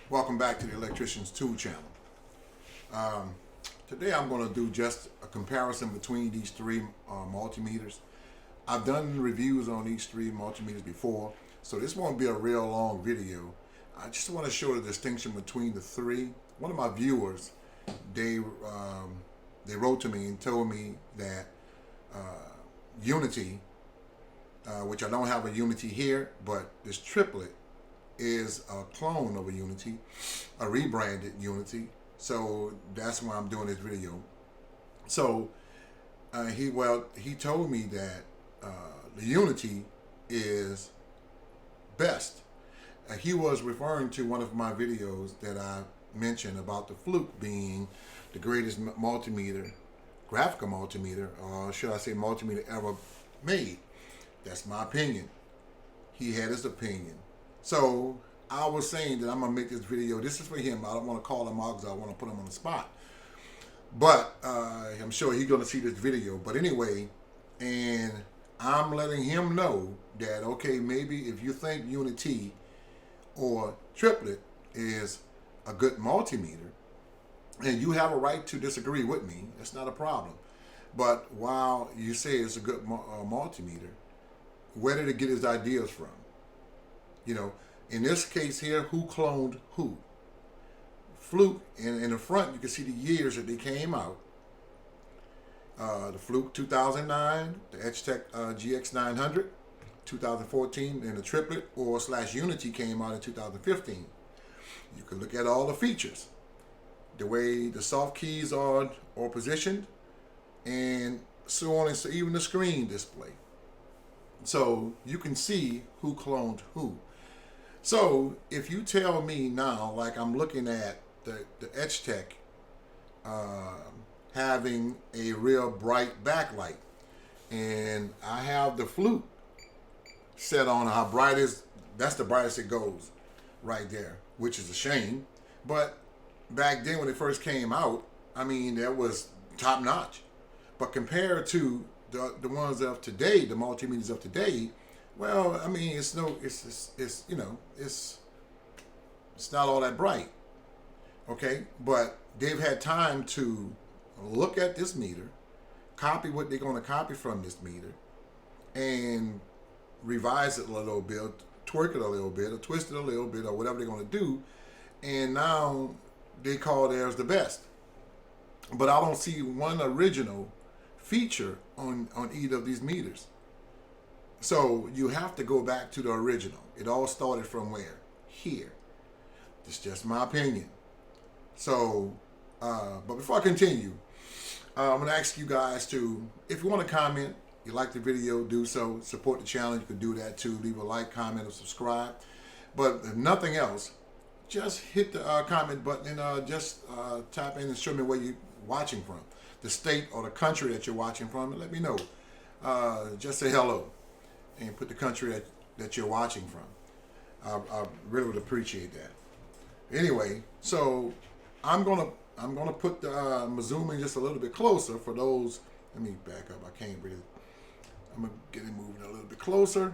Welcome back to the Electrician's Tool Channel. Today I'm going to do just a comparison between these three multimeters. I've done reviews on these three multimeters before, so this won't be a real long video. I just want to show the distinction between the three. One of my viewers, they wrote to me and told me that UNI-T, which I don't have a UNI-T here, but this Triplett is a clone of a UNI-T, a rebranded UNI-T. So that's why I'm doing this video. So he told me that the UNI-T is best. He was referring to one of my videos that I mentioned about the FLUKE being the greatest multimeter, graphical multimeter, or should I say multimeter ever made. That's my opinion. He had his opinion. So I was saying that I'm going to make this video. This is for him. I don't want to call him out because I want to put him on the spot. But I'm sure he's going to see this video. But anyway, and I'm letting him know that, okay, maybe if you think UNI-T or Triplett is a good multimeter, and you have a right to disagree with me, that's not a problem. But while you say it's a good multimeter, where did it get his ideas from? You know, in this case here, who cloned who? FLUKE, and in the front you can see the years that they came out. The FLUKE 2009, the EXTECH GX900, 2014, and the Triplett or / UNI-T came out in 2015. You can look at all the features, the way the soft keys are positioned, and so on and so, even the screen display. So you can see who cloned who. So if you tell me now, like I'm looking at the EXTECH having a real bright backlight, and I have the FLUKE set on how bright is, that's the brightest it goes right there, which is a shame. But back then when it first came out, I mean, that was top notch. But compared to the ones of today, the multimeters of today, well, I mean, it's you know, it's not all that bright, okay? But they've had time to look at this meter, copy what they're going to copy from this meter, and revise it a little bit, twerk it a little bit, or twist it a little bit, or whatever they're going to do, and now they call theirs the best. But I don't see one original feature on either of these meters. So you have to go back to the original. It all started from where? Here. It's just my opinion. So, but before I continue, I'm going to ask you guys to, if you want to comment, you like the video, do so. Support the channel, you can do that too. Leave a like, comment, or subscribe. But if nothing else, just hit the comment button and just tap in and show me where you're watching from. The state or the country that you're watching from, and let me know. Just say hello and put the country that you're watching from. I really would appreciate that. Anyway, so I'm gonna put the I'm zooming just a little bit closer for those. Let me back up. I can't really. I'm gonna get it moving a little bit closer,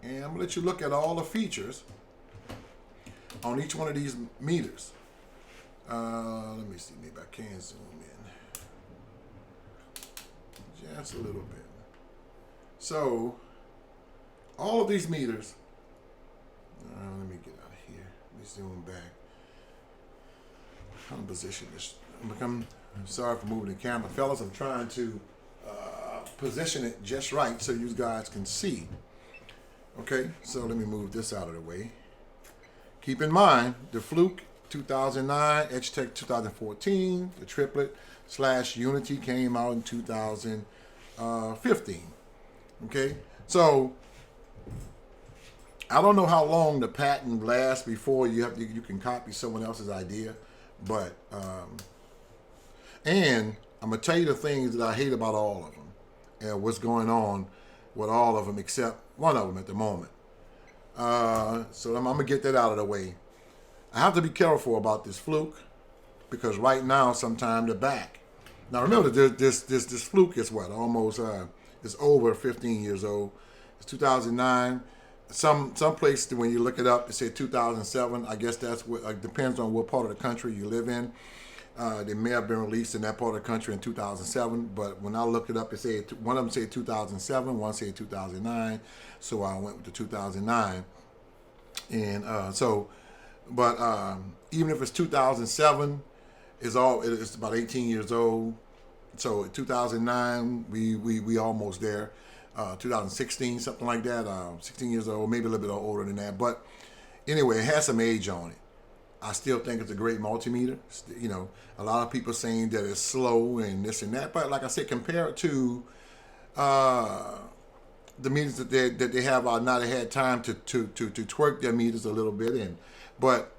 and I'm gonna let you look at all the features on each one of these meters. Let me see. Maybe I can zoom in just a little bit. So all of these meters. Let me get out of here. Let me zoom back. I'm position this. I'm sorry for moving the camera, fellas. I'm trying to position it just right so you guys can see. Okay, so let me move this out of the way. Keep in mind the FLUKE 2009, EXTECH 2014, the Triplett / UNI-T came out in 2015. Okay, so I don't know how long the patent lasts before you can copy someone else's idea, but and I'm gonna tell you the things that I hate about all of them and what's going on with all of them except one of them at the moment. So I'm gonna get that out of the way. I have to be careful about this FLUKE because right now sometimes the back. Now remember this FLUKE is what, almost it's over 15 years old. It's 2009. some place when you look it up, it said 2007. I guess that's what depends on what part of the country you live in. They may have been released in that part of the country in 2007, but when I looked it up, it said one of them said 2007, one said 2009, so I went with the 2009. And even if it's 2007, it's about 18 years old. So in 2009, we almost there. 2016, something like that. 16 years old, maybe a little bit older than that. But anyway, it has some age on it. I still think it's a great multimeter. You know, a lot of people saying that it's slow and this and that. But like I said, compared to the meters that they have, I've not had time to twerk their meters a little bit, but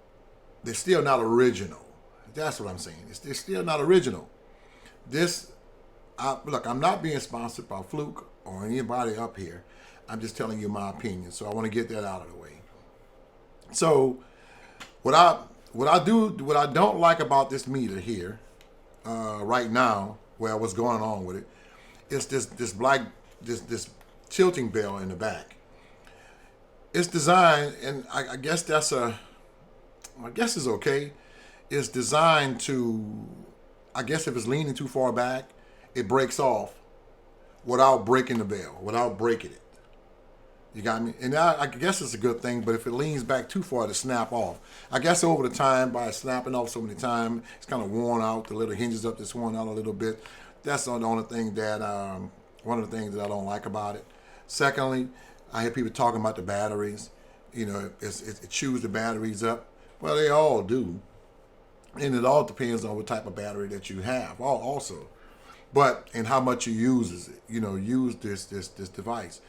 they're still not original. That's what I'm saying. They're still not original. Look, I'm not being sponsored by FLUKE or anybody up here. I'm just telling you my opinion. So I want to get that out of the way. So what I don't like about this meter here right now, what's going on with it, is this tilting bell in the back. It's designed, and I guess it's okay. It's designed to, I guess if it's leaning too far back, it breaks off without breaking the bell, without breaking it. You got me? And I guess it's a good thing, but if it leans back too far, to snap off. I guess over the time, by snapping off so many times, it's kind of worn out. The little hinges up that's worn out a little bit. That's the only thing that, one of the things that I don't like about it. Secondly, I hear people talking about the batteries. You know, it chews the batteries up. Well, they all do. And it all depends on what type of battery that you have also. But, and how much you use this device.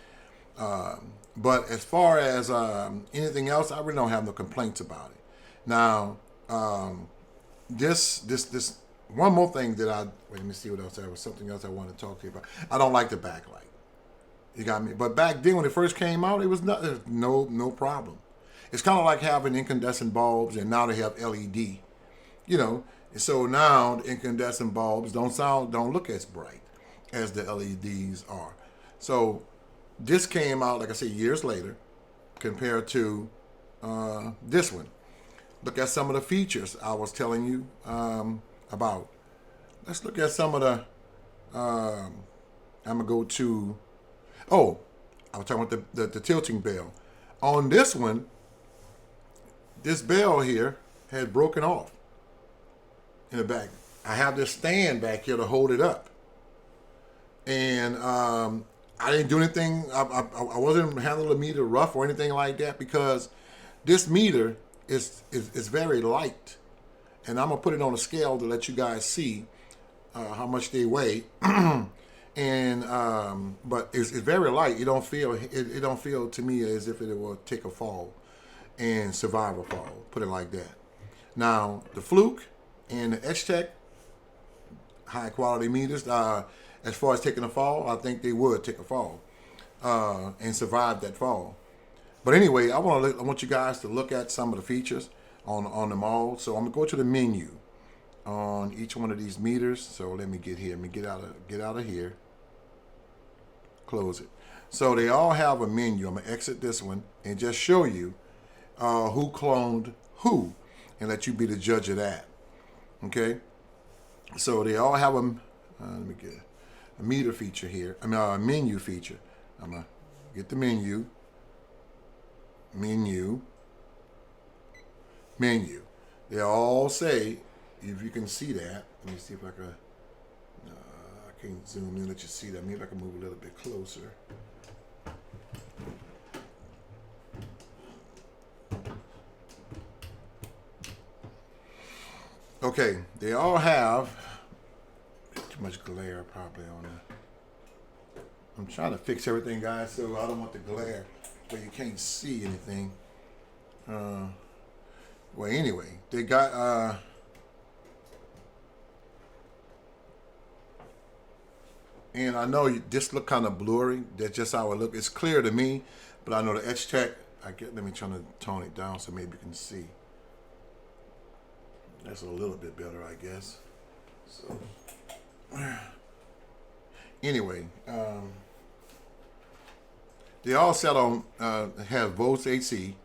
But as far as anything else, I really don't have no complaints about it. Now, this one more thing that let me see what else there was. Something else I want to talk to you about. I don't like the backlight. You got me? But back then when it first came out, it was no problem. It's kind of like having incandescent bulbs, and now they have LED. You know, and so now the incandescent bulbs don't look as bright as the LEDs are. So this came out, like I said, years later compared to this one. Look at some of the features I was telling you about. Let's look at some of the, I'm going to go to, I was talking about the tilting bell. On this one, this bell here had broken off in the back. I have this stand back here to hold it up. And I didn't do anything. I wasn't handling the meter rough or anything like that, because this meter is very light. And I'm going to put it on a scale to let you guys see how much they weigh. And but it's very light. It don't feel to me as if it will take a fall and survive a fall. Put it like that. Now the FLUKE and the EXTECH high quality meters, as far as taking a fall, I think they would take a fall and survive that fall. But anyway, I want you guys to look at some of the features on them all. So I'm gonna go to the menu on each one of these meters. So let me get here. Let me get out of here. Close it. So they all have a menu. I'm gonna exit this one and just show you who cloned who, and let you be the judge of that. Okay. So they all have let me get a meter feature here. I mean, a menu feature. I'm gonna get the menu. They all say, if you can see that. Let me see if I can. I can't zoom in, let you see that. Maybe I can move a little bit closer. Okay, they all have too much glare probably on it. I'm trying to fix everything, guys, so I don't want the glare where you can't see anything. Well, anyway, they got and I know this look kind of blurry. That's just how it look. It's clear to me, but I know the EXTECH. Let me try to tone it down so maybe you can see. That's a little bit better, I guess. So anyway, They all set on have volts AC,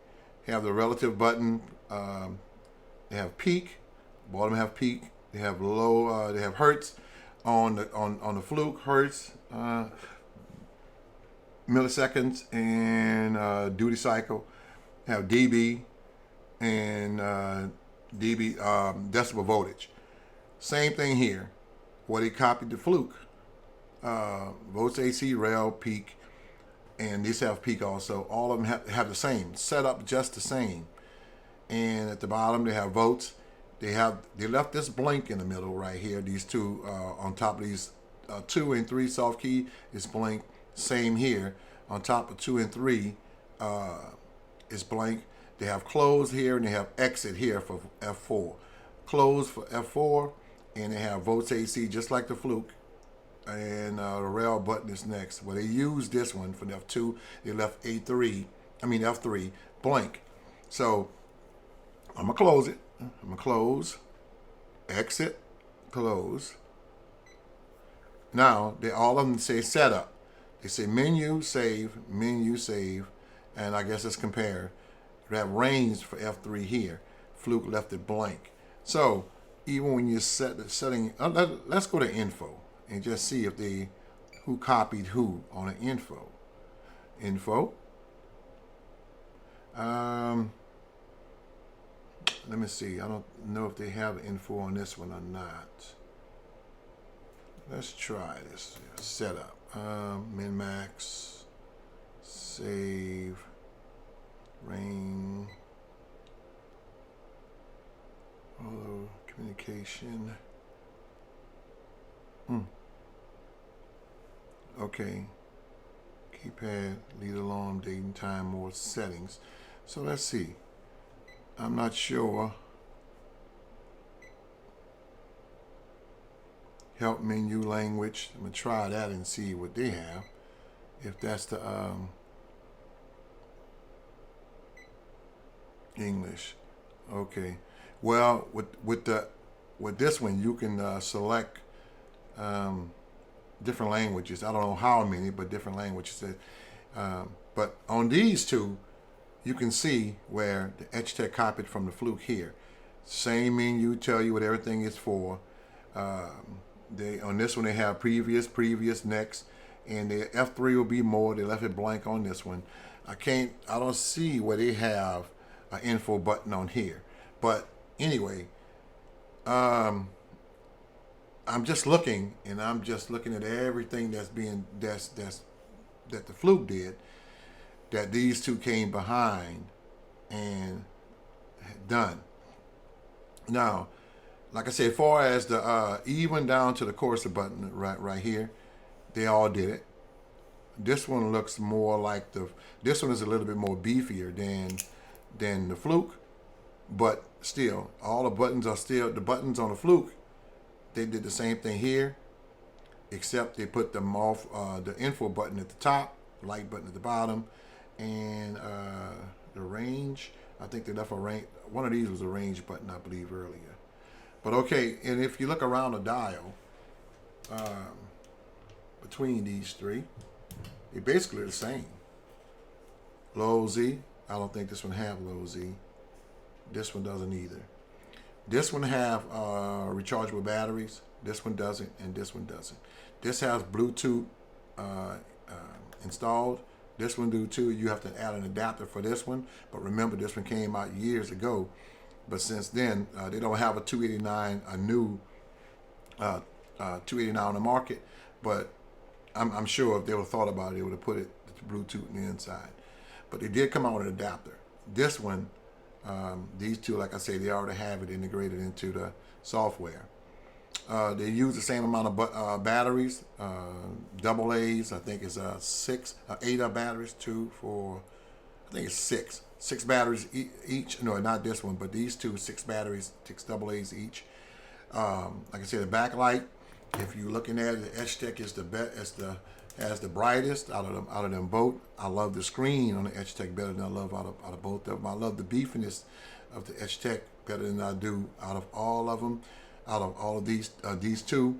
have the relative button. They have peak, bottom have peak. They have low. They have hertz on the FLUKE, hertz, milliseconds, and duty cycle. Have dB and dB decibel voltage. Same thing here. Where they copied the FLUKE, volts AC, rel, peak, and these have peak also. All of them have the same setup, just the same. And at the bottom they have volts. They left this blank in the middle right here. These two on top of these 2 and 3 soft key is blank. Same here on top of 2 and 3 is blank. They have close here and they have exit here for F4. Close for F4, and they have volts AC just like the FLUKE. And the rel button is next. Well, they used this one for F2. They left F3 blank. So I'm gonna close it. I'm gonna close, exit, close. Now all of them say setup. They say menu, save, and I guess it's compare. We have range for F3 here. FLUKE left it blank. So even when you set the setting, let's go to info and just see if who copied who on the info. Info. Let me see. I don't know if they have info on this one or not. Let's try this. Setup. Min max. Save. Rain. Auto communication. Okay. Keypad, lead alarm, date and time, more settings. So let's see. I'm not sure. Help menu language. I'm gonna try that and see what they have. If that's the English. Okay. Well, with this one, you can select different languages. I don't know how many, but different languages. But on these two, you can see where the EXTECH copied from the FLUKE here. Same menu, tell you what everything is for. On this one they have previous, next, and the F3 will be more. They left it blank on this one. I don't see where they have an info button on here. But anyway, I'm just looking, and I'm just looking at everything that the FLUKE did, that these two came behind and done. Now, like I said, as far as the even down to the cursor button right here, they all did it. This one looks more like this one is a little bit more beefier than the FLUKE, but still, all the buttons are still the buttons on the FLUKE. They did the same thing here, except they put them off the info button at the top, light button at the bottom, and the range. I think they left a range. One of these was a range button, I believe, earlier. But okay, and if you look around the dial between these three, they're basically the same. Low Z. I don't think this one have low Z. This one doesn't either. This one have rechargeable batteries. This one doesn't, and this one doesn't. This has Bluetooth installed. This one do too. You have to add an adapter for this one. But remember, this one came out years ago. But since then, they don't have a 289, a new 289 on the market. But I'm sure if they would have thought about it, they would have put it Bluetooth in the inside. But they did come out with an adapter. This one, these two, like I say, they already have it integrated into the software. They use the same amount of batteries, double A's. I think it's 8 batteries, 2, 4. I think it's 6 batteries each. No, not this one, but these two, 6 batteries, 6 double A's each. Like I said, the backlight. If you're looking at it, the EXTECH is has the brightest out of them both. I love the screen on the EXTECH better than I love out of both of them. I love the beefiness of the EXTECH better than I do out of all of them. Out of all of these two,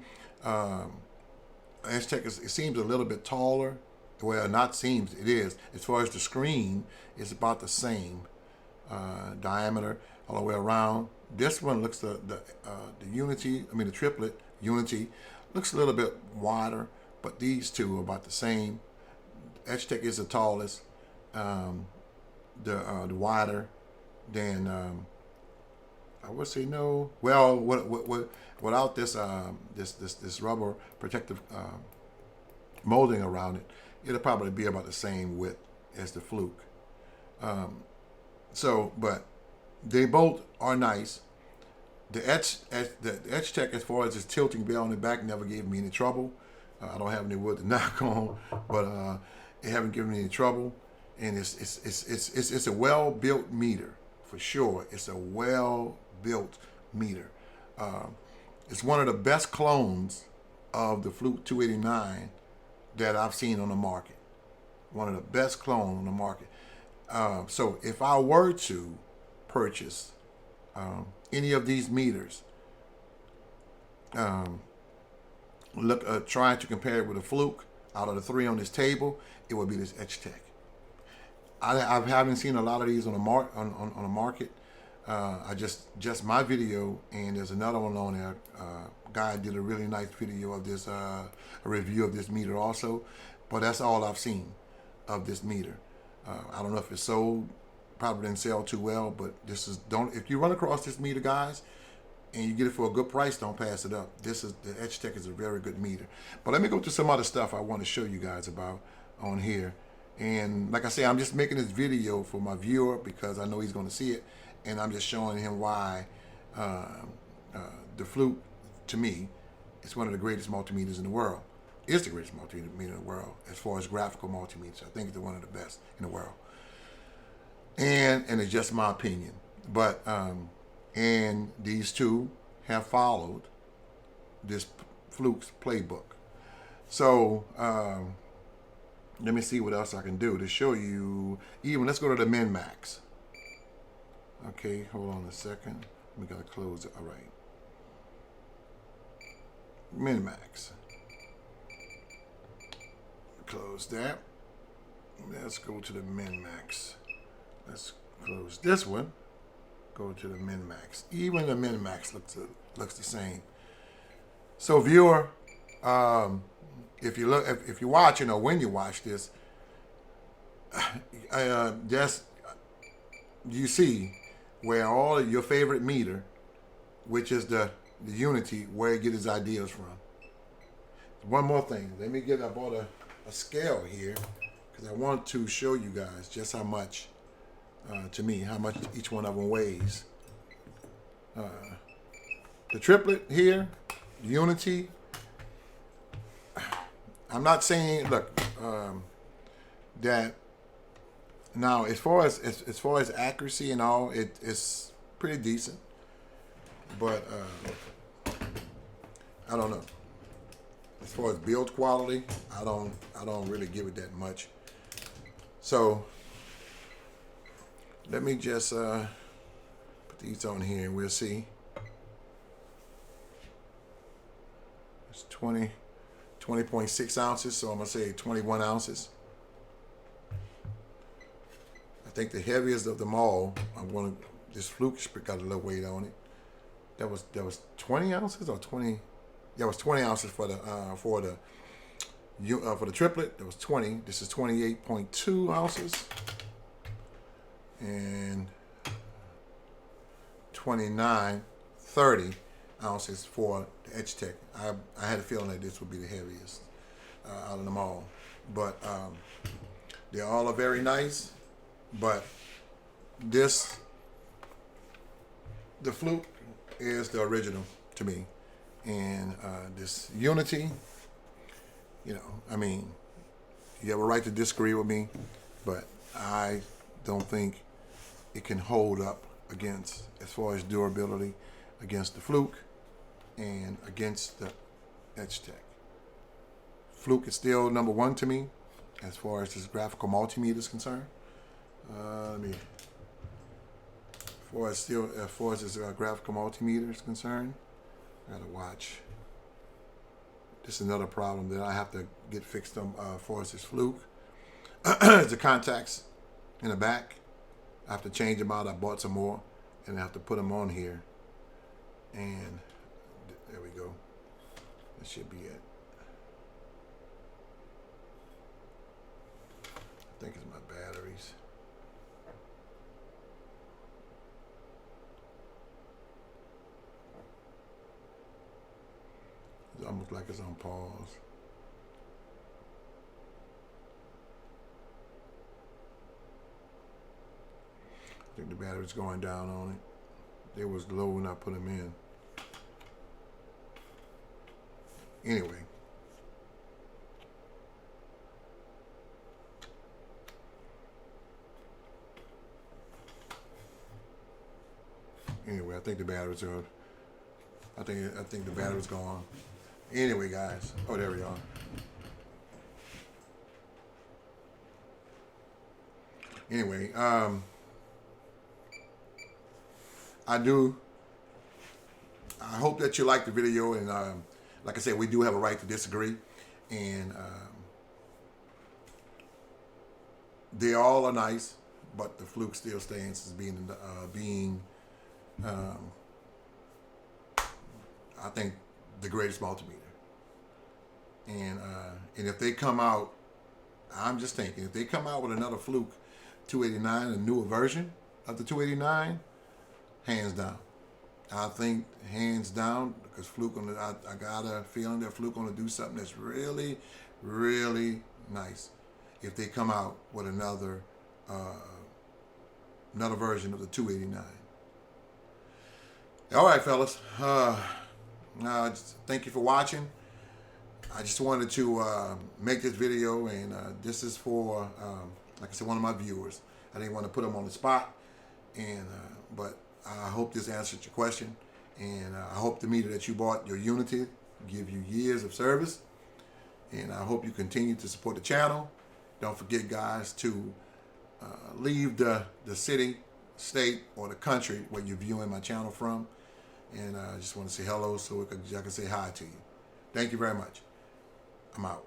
EXTECH it seems a little bit taller Well, not seems, it is. As far as the screen, it's about the same diameter all the way around. This one looks the Unity, I mean the Triplett Unity looks a little bit wider, but these two are about the same. EXTECH is the tallest, the wider than I would say no. Well, without this this rubber protective molding around it, it'll probably be about the same width as the FLUKE. But they both are nice. The EXTECH, as far as its tilting bell on the back, never gave me any trouble. I don't have any wood to knock on, but it haven't given me any trouble. And it's a well-built meter for sure. It's a well-built meter. It's one of the best clones of the FLUKE 289 that I've seen on the market. One of the best clones on the market. So if I were to purchase any of these meters, trying to compare it with a FLUKE, out of the three on this table, it would be this EXTECH. I haven't seen a lot of these on the market. I just my video, and there's another one on there. Guy did a really nice video of this, a review of this meter also, but that's all I've seen of this meter. I don't know if it's sold. Probably didn't sell too well, but this is if you run across this meter, guys, and you get it for a good price, don't pass it up. The EXTECH is a very good meter. But let me go to some other stuff I want to show you guys about on here. And like I say, I'm just making this video for my viewer because I know he's going to see it, and I'm just showing him why the FLUKE, to me, is one of the greatest multimeters in the world. It's the greatest multimeter in the world as far as graphical multimeters. I think it's one of the best in the world. And it's just my opinion. But and these two have followed this FLUKE's playbook. So let me see what else I can do to show you. Even let's go to the min-max. Okay, hold on a second. We gotta close it. All right. Min-max. Close that. Let's go to the min-max. Let's close this one. Go to the min-max. Even the min-max looks the same. So viewer, if you're watching or when you watch this, just you see where all of your favorite meter, which is the Unity, where it gets its ideas from. One more thing. I bought a scale here because I want to show you guys just how much, to me, how much each one of them weighs. The Triplett here, the Unity. I'm not saying, look, that now as far as accuracy and all, it's pretty decent, but I don't know. As far as build quality, I don't really give it that much. So let me just put these on here and we'll see. It's 20.6 ounces, so I'm gonna say 21 ounces. I think the heaviest of them all, this FLUKE got a little weight on it. That was 20 ounces or 20. That was 20 ounces for the Triplett. That was 20. This is 28.2 ounces and 30 ounces for the EXTECH. I had a feeling that this would be the heaviest out of them all, but they all are very nice. But the FLUKE is the original to me. And this Unity, you know, I mean, you have a right to disagree with me, but I don't think it can hold up against, as far as durability, against the FLUKE and against the EXTECH. FLUKE is still number one to me as far as this graphical multimeter is concerned. As far as this graphical multimeter is concerned, I gotta watch This is another problem that I have to get fixed on for us is FLUKE. It's the contacts in the back. I have to change them out. I bought some more, and I have to put them on here. And there we go. That should be it. I think it's my batteries. It's almost like it's on pause. I think the battery's going down on it. It was low when I put them in. Anyway. Anyway, I think the batteries are. I think the battery's gone. Anyway, guys. Oh, there we are. Anyway, I hope that you liked the video, and like I said, we do have a right to disagree, and they all are nice, but the FLUKE still stands as being I think the greatest multimeter. And if they come out, I'm just thinking, if they come out with another FLUKE 289, a newer version of the 289, hands down. I think hands down, because FLUKE, I got a feeling that FLUKE gonna do something that's really, really nice if they come out with another version of the 289. All right, fellas. Thank you for watching. I just wanted to make this video, and this is for, like I said, one of my viewers. I didn't want to put them on the spot, and but I hope this answered your question, and I hope the meter that you bought, your UNI-T, give you years of service, and I hope you continue to support the channel. Don't forget, guys, to leave the city, state, or the country where you're viewing my channel from, and I just want to say hello so I can say hi to you. Thank you very much. I'm out.